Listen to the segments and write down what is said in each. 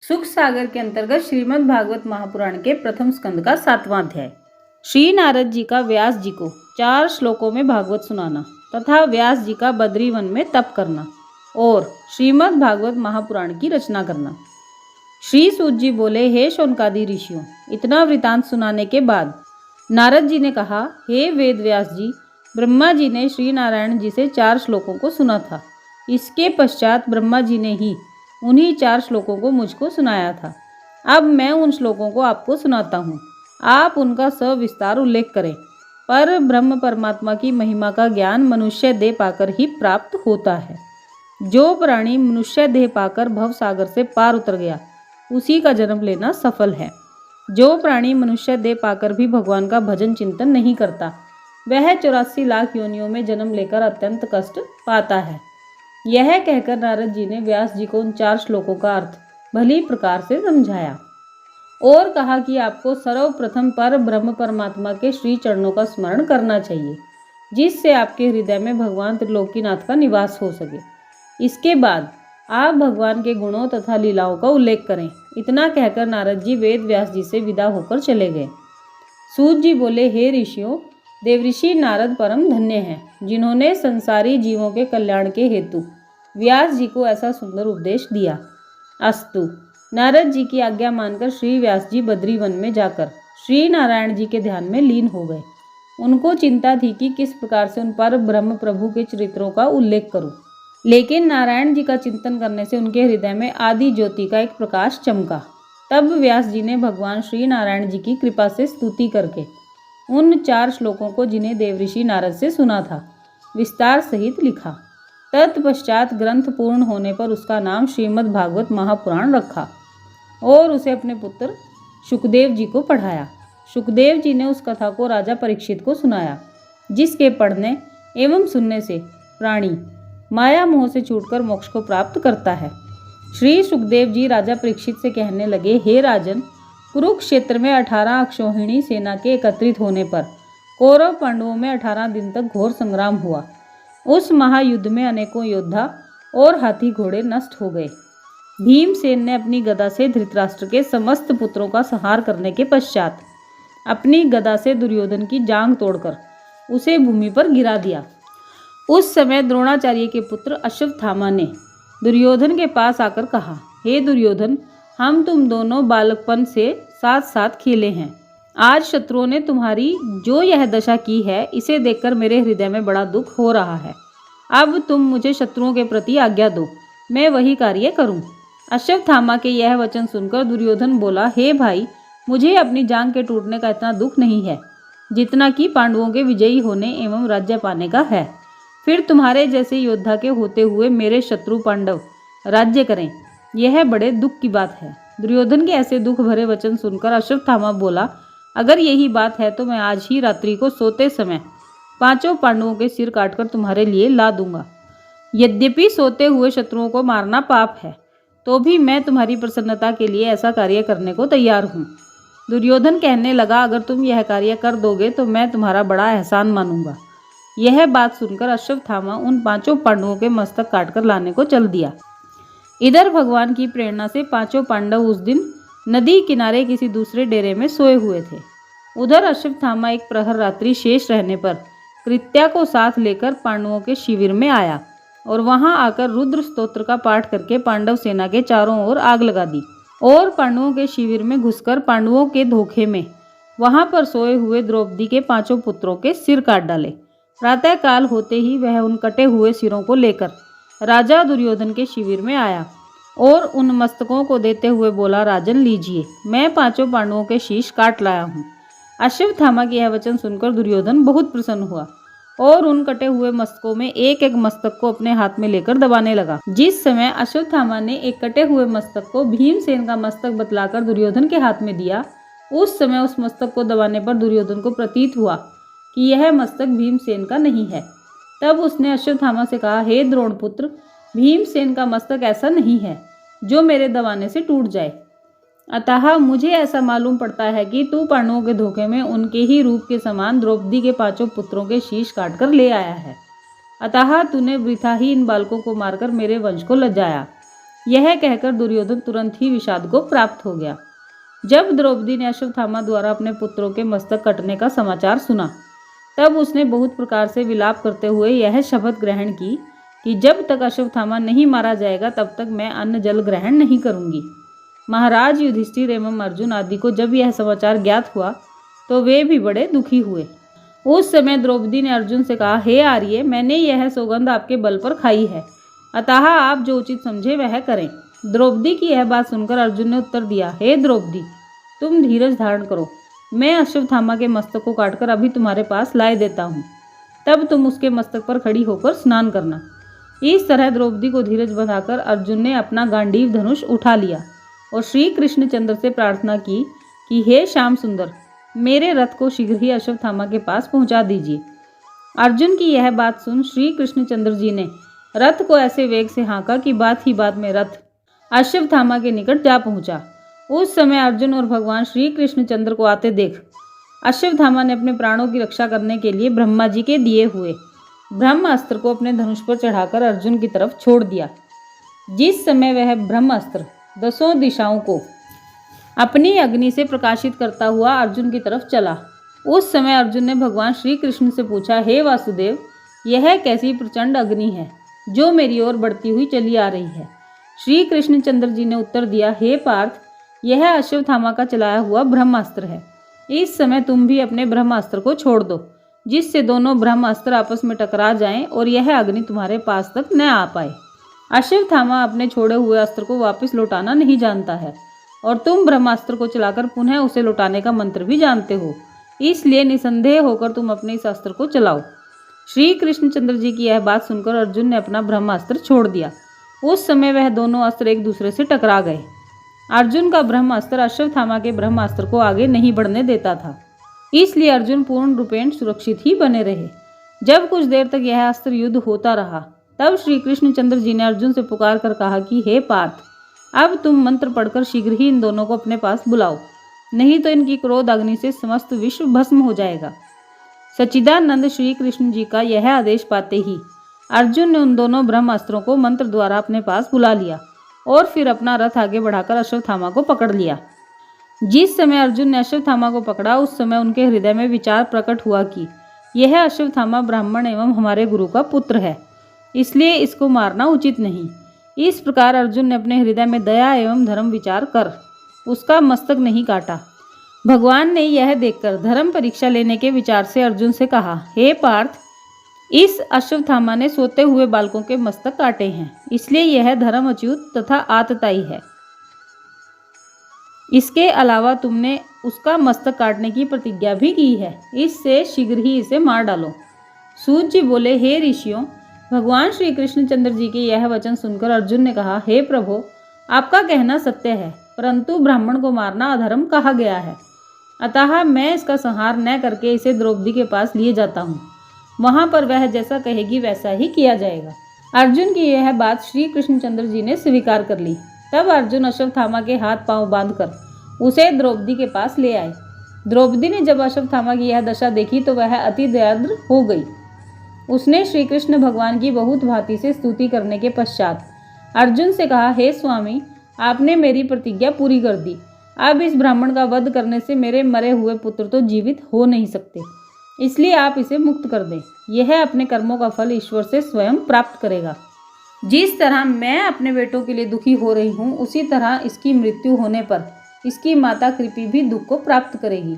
सुख सागर के अंतर्गत श्रीमद् भागवत महापुराण के प्रथम स्कंद का 7वां अध्याय। श्री नारद जी का व्यास जी को 4 श्लोकों में भागवत सुनाना तथा व्यास जी का बद्री वन में तप करना और श्रीमद् भागवत महापुराण की रचना करना। श्री सूत जी बोले, हे शौनकादि ऋषियों, इतना वृतांत सुनाने के बाद नारद जी ने कहा, हे वेद व्यास जी, ब्रह्मा जी ने श्री नारायण जी से 4 श्लोकों को सुना था। इसके पश्चात ब्रह्मा जी ने ही उन्हीं 4 श्लोकों को मुझको सुनाया था। अब मैं उन श्लोकों को आपको सुनाता हूँ, आप उनका सविस्तार उल्लेख करें। पर ब्रह्म परमात्मा की महिमा का ज्ञान मनुष्य देह पाकर ही प्राप्त होता है। जो प्राणी मनुष्य देह पाकर भव सागर से पार उतर गया, उसी का जन्म लेना सफल है। जो प्राणी मनुष्य देह पाकर भी भगवान का भजन चिंतन नहीं करता, वह 84 लाख योनियों में जन्म लेकर अत्यंत कष्ट पाता है। यह कहकर नारद जी ने व्यास जी को उन 4 श्लोकों का अर्थ भली प्रकार से समझाया और कहा कि आपको सर्वप्रथम पर ब्रह्म परमात्मा के श्री चरणों का स्मरण करना चाहिए, जिससे आपके हृदय में भगवान त्रिलोकीनाथ का निवास हो सके। इसके बाद आप भगवान के गुणों तथा लीलाओं का उल्लेख करें। इतना कहकर नारद जी वेद व्यास जी से विदा होकर चले गए। सूत जी बोले, हे ऋषियों, देवऋषि नारद परम धन्य हैं, जिन्होंने संसारी जीवों के कल्याण के हेतु व्यास जी को ऐसा सुंदर उपदेश दिया। अस्तु। नारद जी की आज्ञा मानकर श्री व्यास जी बद्री वन में जाकर श्री नारायण जी के ध्यान में लीन हो गए। उनको चिंता थी कि किस प्रकार से उन पर ब्रह्म प्रभु के चरित्रों का उल्लेख करूं, लेकिन नारायण जी का चिंतन करने से उनके हृदय में आदि ज्योति का एक प्रकाश चमका। तब व्यास जी ने भगवान श्री नारायण जी की कृपा से स्तुति करके उन 4 श्लोकों को, जिन्हें देवऋषि नारद से सुना था, विस्तार सहित लिखा। तत्पश्चात ग्रंथ पूर्ण होने पर उसका नाम श्रीमद् भागवत महापुराण रखा और उसे अपने पुत्र शुकदेव जी को पढ़ाया। शुकदेव जी ने उस कथा को राजा परीक्षित को सुनाया, जिसके पढ़ने एवं सुनने से प्राणी माया मोह से छूटकर मोक्ष को प्राप्त करता है। श्री सुखदेव जी राजा परीक्षित से कहने लगे, हे राजन, कुरुक्षेत्र में 18 अक्षौहिणी सेना के एकत्रित होने पर कौरव पांडवों में 18 दिन तक घोर संग्राम हुआ। उस महायुद्ध में अनेकों योद्धा और हाथी घोड़े नष्ट हो गए। भीमसेन ने अपनी गदा से धृतराष्ट्र के समस्त पुत्रों का संहार करने के पश्चात अपनी गदा से दुर्योधन की जांघ तोड़कर उसे भूमि पर गिरा दिया। उस समय द्रोणाचार्य के पुत्र अश्वत्थामा ने दुर्योधन के पास आकर कहा, हे दुर्योधन, हम तुम दोनों बालकपन से साथ साथ खेले हैं। आज शत्रुओं ने तुम्हारी जो यह दशा की है, इसे देखकर मेरे हृदय में बड़ा दुख हो रहा है। अब तुम मुझे शत्रुओं के प्रति आज्ञा दो, मैं वही कार्य करूं। अश्वत्थामा के यह वचन सुनकर दुर्योधन बोला, हे भाई, मुझे अपनी जांघ के टूटने का इतना दुख नहीं है जितना कि पांडवों के विजयी होने एवं राज्य पाने का है। फिर तुम्हारे जैसे योद्धा के होते हुए मेरे शत्रु पांडव राज्य करें, यह बड़े दुख की बात है। दुर्योधन के ऐसे दुख भरे वचन सुनकर अश्वत्थामा बोला, अगर यही बात है तो मैं आज ही रात्रि को सोते समय 5 पांडवों के सिर काटकर तुम्हारे लिए ला दूंगा। यद्यपि सोते हुए शत्रुओं को मारना पाप है, तो भी मैं तुम्हारी प्रसन्नता के लिए ऐसा कार्य करने को तैयार हूँ। दुर्योधन कहने लगा, अगर तुम यह कार्य कर दोगे तो मैं तुम्हारा बड़ा एहसान मानूंगा। यह बात सुनकर अश्वत्थामा उन 5 पांडवों के मस्तक काटकर लाने को चल दिया। इधर भगवान की प्रेरणा से 5 पांडव उस दिन नदी किनारे किसी दूसरे डेरे में सोए हुए थे। उधर अश्वत्थामा एक प्रहर रात्रि शेष रहने पर कृत्या को साथ लेकर पांडवों के शिविर में आया और वहां आकर रुद्र स्तोत्र का पाठ करके पांडव सेना के चारों ओर आग लगा दी और पांडवों के शिविर में घुसकर पांडवों के धोखे में वहां पर सोए हुए द्रौपदी के 5 पुत्रों के सिर काट डाले। प्रातः काल होते ही वह उन कटे हुए सिरों को लेकर राजा दुर्योधन के शिविर में आया और उन मस्तकों को देते हुए बोला, राजन लीजिए, मैं 5 पांडवों के शीश काट लाया हूँ। अश्वत्थामा के यह वचन सुनकर दुर्योधन बहुत प्रसन्न हुआ और उन कटे हुए मस्तकों में एक एक मस्तक को अपने हाथ में लेकर दबाने लगा। जिस समय अश्वत्थामा ने एक कटे हुए मस्तक को भीमसेन का मस्तक बतलाकर दुर्योधन के हाथ में दिया, उस समय उस मस्तक को दबाने पर दुर्योधन को प्रतीत हुआ कि यह मस्तक भीमसेन का नहीं है। तब उसने अश्वत्थामा से कहा, हे द्रोणपुत्र, भीमसेन का मस्तक ऐसा नहीं है जो मेरे दबाने से टूट जाए। अतः मुझे ऐसा मालूम पड़ता है कि तू पांडवों के धोखे में उनके ही रूप के समान द्रौपदी के 5 पुत्रों के शीश काटकर ले आया है। अतः तूने वृथा ही इन बालकों को मारकर मेरे वंश को लज्जाया। यह कहकर दुर्योधन तुरंत ही विषाद को प्राप्त हो गया। जब द्रौपदी ने अश्वत्थामा द्वारा अपने पुत्रों के मस्तक कटने का समाचार सुना, तब उसने बहुत प्रकार से विलाप करते हुए यह शपथ ग्रहण की कि जब तक अश्वत्थामा नहीं मारा जाएगा तब तक मैं अन्न जल ग्रहण नहीं करूंगी। महाराज युधिष्ठिर एवं अर्जुन आदि को जब यह समाचार ज्ञात हुआ तो वे भी बड़े दुखी हुए। उस समय द्रौपदी ने अर्जुन से कहा, हे आर्य, मैंने यह सौगंध आपके बल पर खाई है, अतः आप जो उचित समझे वह करें। द्रौपदी की यह बात सुनकर अर्जुन ने उत्तर दिया, हे द्रौपदी, तुम धीरज धारण करो, मैं अश्वत्थामा के मस्तक को काटकर अभी तुम्हारे पास लाए देता हूँ, तब तुम उसके मस्तक पर खड़ी होकर स्नान करना। इस तरह द्रौपदी को धीरज बंधाकर अर्जुन ने अपना गांडीव धनुष उठा लिया और श्री कृष्णचंद्र से प्रार्थना की कि हे श्याम सुंदर, मेरे रथ को शीघ्र ही अश्वत्थामा के पास पहुंचा दीजिए। अर्जुन की यह बात सुन श्री कृष्णचंद्र जी ने रथ को ऐसे वेग से हाँका कि बात ही बात में रथ अश्वत्थामा के निकट जा पहुंचा। उस समय अर्जुन और भगवान श्री कृष्णचंद्र को आते देख अश्वत्थामा ने अपने प्राणों की रक्षा करने के लिए ब्रह्मा जी के दिए हुए ब्रह्म अस्त्र को अपने धनुष पर चढ़ाकर अर्जुन की तरफ छोड़ दिया। जिस समय वह ब्रह्म अस्त्र 10 दिशाओं को अपनी अग्नि से प्रकाशित करता हुआ अर्जुन की तरफ चला, उस समय अर्जुन ने भगवान श्री कृष्ण से पूछा, हे वासुदेव, यह कैसी प्रचंड अग्नि है जो मेरी ओर बढ़ती हुई चली आ रही है। श्री कृष्णचंद्र जी ने उत्तर दिया, हे पार्थ, यह अश्वत्थामा का चलाया हुआ ब्रह्मास्त्र है। इस समय तुम भी अपने ब्रह्मास्त्र को छोड़ दो, जिससे दोनों ब्रह्मास्त्र आपस में टकरा जाएं और यह अग्नि तुम्हारे पास तक न आ पाए। अश्वत्थामा अपने छोड़े हुए अस्त्र को वापस लौटाना नहीं जानता है और तुम ब्रह्मास्त्र को चलाकर पुनः उसे लौटाने का मंत्र भी जानते हो, इसलिए निसंदेह होकर तुम अपने इस अस्त्र को चलाओ। श्री कृष्णचंद्र जी की यह बात सुनकर अर्जुन ने अपना ब्रह्मास्त्र छोड़ दिया। उस समय वह दोनों अस्त्र एक दूसरे से टकरा गए। अर्जुन का ब्रह्मास्त्र अश्वत्थामा के ब्रह्मास्त्र को आगे नहीं बढ़ने देता था, इसलिए अर्जुन पूर्ण रूपेण सुरक्षित ही बने रहे। जब कुछ देर तक यह अस्त्र युद्ध होता रहा, तब श्री कृष्णचंद्र जी ने अर्जुन से पुकार कर कहा कि हे पार्थ, अब तुम मंत्र पढ़कर शीघ्र ही इन दोनों को अपने पास बुलाओ, नहीं तो इनकी क्रोध अग्नि से समस्त विश्व भस्म हो जाएगा। सच्चिदानंद श्री कृष्ण जी का यह आदेश पाते ही अर्जुन ने उन दोनों ब्रह्मास्त्रों को मंत्र द्वारा अपने पास बुला लिया और फिर अपना रथ आगे बढ़ाकर अश्वत्थामा को पकड़ लिया। जिस समय अर्जुन ने अश्वत्थामा को पकड़ा, उस समय उनके हृदय में विचार प्रकट हुआ कि यह अश्वत्थामा ब्राह्मण एवं हमारे गुरु का पुत्र है, इसलिए इसको मारना उचित नहीं। इस प्रकार अर्जुन ने अपने हृदय में दया एवं धर्म विचार कर उसका मस्तक नहीं काटा। भगवान ने यह देखकर धर्म परीक्षा लेने के विचार से अर्जुन से कहा, हे पार्थ, इस अश्वत्थामा ने सोते हुए बालकों के मस्तक काटे हैं, इसलिए यह धर्म अच्युत तथा आतताई है। इसके अलावा तुमने उसका मस्तक काटने की प्रतिज्ञा भी की है, इससे शीघ्र ही इसे मार डालो। सूत जी बोले, हे ऋषियों, भगवान श्री कृष्णचंद्र जी के यह वचन सुनकर अर्जुन ने कहा, हे प्रभु, आपका कहना सत्य है, परंतु ब्राह्मण को मारना अधर्म कहा गया है, अतः मैं इसका संहार न करके इसे द्रौपदी के पास लिए जाता हूँ। वहां पर वह जैसा कहेगी वैसा ही किया जाएगा। अर्जुन की यह बात श्री कृष्णचंद्र जी ने स्वीकार कर ली। तब अर्जुन अश्वत्थामा के हाथ पांव बांधकर उसे द्रौपदी के पास ले आए। द्रौपदी ने जब अश्वत्थामा की यह दशा देखी तो वह अति दयाद्र हो गई। उसने श्री कृष्ण भगवान की बहुत भांति से स्तुति करने के पश्चात अर्जुन से कहा, हे स्वामी, आपने मेरी प्रतिज्ञा पूरी कर दी। अब इस ब्राह्मण का वध करने से मेरे मरे हुए पुत्र तो जीवित हो नहीं सकते, इसलिए आप इसे मुक्त कर दें। यह अपने कर्मों का फल ईश्वर से स्वयं प्राप्त करेगा। जिस तरह मैं अपने बेटों के लिए दुखी हो रही हूँ, उसी तरह इसकी मृत्यु होने पर इसकी माता कृपि भी दुख को प्राप्त करेगी।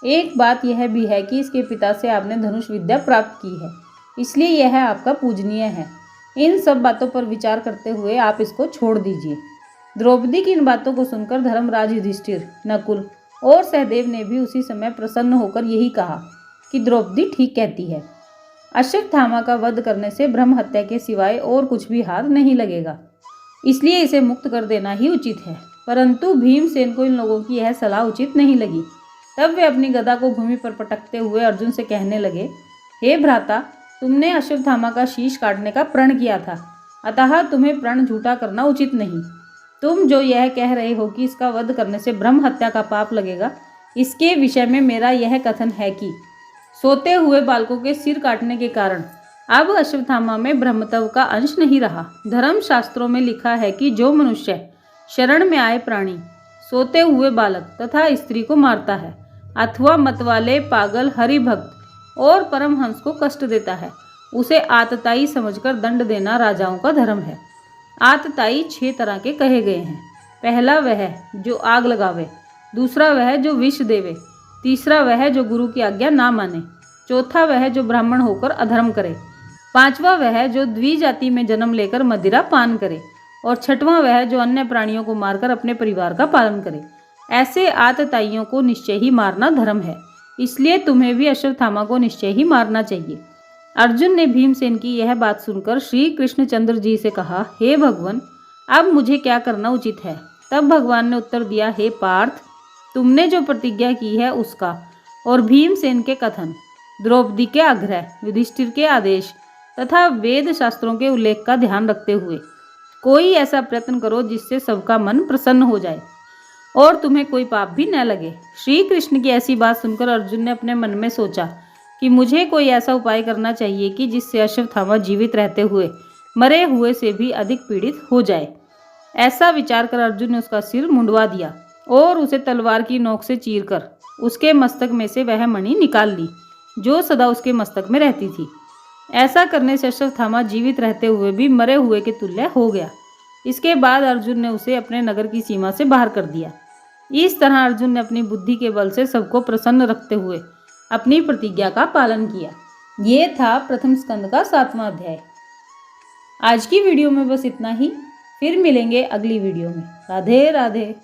एक बात यह भी है कि इसके पिता से आपने धनुष विद्या प्राप्त की है, इसलिए यह आपका पूजनीय है। इन सब बातों पर विचार करते हुए आप इसको छोड़ दीजिए। द्रौपदी की इन बातों को सुनकर धर्मराज युधिष्ठिर, नकुल और सहदेव ने भी उसी समय प्रसन्न होकर यही कहा कि द्रौपदी ठीक कहती है। अश्वत्थामा का वध करने से ब्रह्म हत्या के सिवाय और कुछ भी हाथ नहीं लगेगा, इसलिए इसे मुक्त कर देना ही उचित है। परंतु भीमसेन को इन लोगों की यह सलाह उचित नहीं लगी। तब वे अपनी गदा को भूमि पर पटकते हुए अर्जुन से कहने लगे, हे भ्राता, तुमने अश्वत्थामा का शीश काटने का प्रण किया था, अतः तुम्हें प्रण झूठा करना उचित नहीं। तुम जो यह कह रहे हो कि इसका वध करने से ब्रह्म हत्या का पाप लगेगा, इसके विषय में मेरा यह कथन है कि सोते हुए बालकों के सिर काटने के कारण अब अश्वत्थामा में ब्रह्मत्व का अंश नहीं रहा। धर्म शास्त्रों में लिखा है कि जो मनुष्य शरण में आए प्राणी, सोते हुए बालक तथा स्त्री को मारता है अथवा मतवाले, पागल, हरिभक्त और परमहंस को कष्ट देता है, उसे आतताई समझकर दंड देना राजाओं का धर्म है। आतताई 6 तरह के कहे गए हैं। पहला वह जो आग लगावे, दूसरा वह जो विष देवे, तीसरा वह जो गुरु की आज्ञा ना माने, चौथा वह जो ब्राह्मण होकर अधर्म करे, पांचवा वह जो द्विजाति में जन्म लेकर मदिरा पान करे, और छठवां वह जो अन्य प्राणियों को मारकर अपने परिवार का पालन करे। ऐसे आतताइयों को निश्चय ही मारना धर्म है, इसलिए तुम्हें भी अश्वत्थामा को निश्चय ही मारना चाहिए। अर्जुन ने भीमसेन की यह बात सुनकर श्री कृष्णचंद्र जी से कहा, हे भगवान, अब मुझे क्या करना उचित है? तब भगवान ने उत्तर दिया, हे पार्थ, तुमने जो प्रतिज्ञा की है उसका और भीमसेन के कथन, द्रौपदी के आग्रह, युधिष्ठिर के आदेश तथा वेद शास्त्रों के उल्लेख का ध्यान रखते हुए कोई ऐसा प्रयत्न करो जिससे सबका मन प्रसन्न हो जाए और तुम्हें कोई पाप भी न लगे। श्री कृष्ण की ऐसी बात सुनकर अर्जुन ने अपने मन में सोचा कि मुझे कोई ऐसा उपाय करना चाहिए कि जिससे अश्वत्थामा जीवित रहते हुए मरे हुए से भी अधिक पीड़ित हो जाए। ऐसा विचार कर अर्जुन ने उसका सिर मुंडवा दिया और उसे तलवार की नोक से चीरकर उसके मस्तक में से वह मणि निकाल ली जो सदा उसके मस्तक में रहती थी। ऐसा करने से अश्वत्थामा जीवित रहते हुए भी मरे हुए के तुल्य हो गया। इसके बाद अर्जुन ने उसे अपने नगर की सीमा से बाहर कर दिया। इस तरह अर्जुन ने अपनी बुद्धि के बल से सबको प्रसन्न रखते हुए अपनी प्रतिज्ञा का पालन किया। ये था प्रथम स्कंद का 7वां अध्याय। आज की वीडियो में बस इतना ही। फिर मिलेंगे अगली वीडियो में। राधे राधे।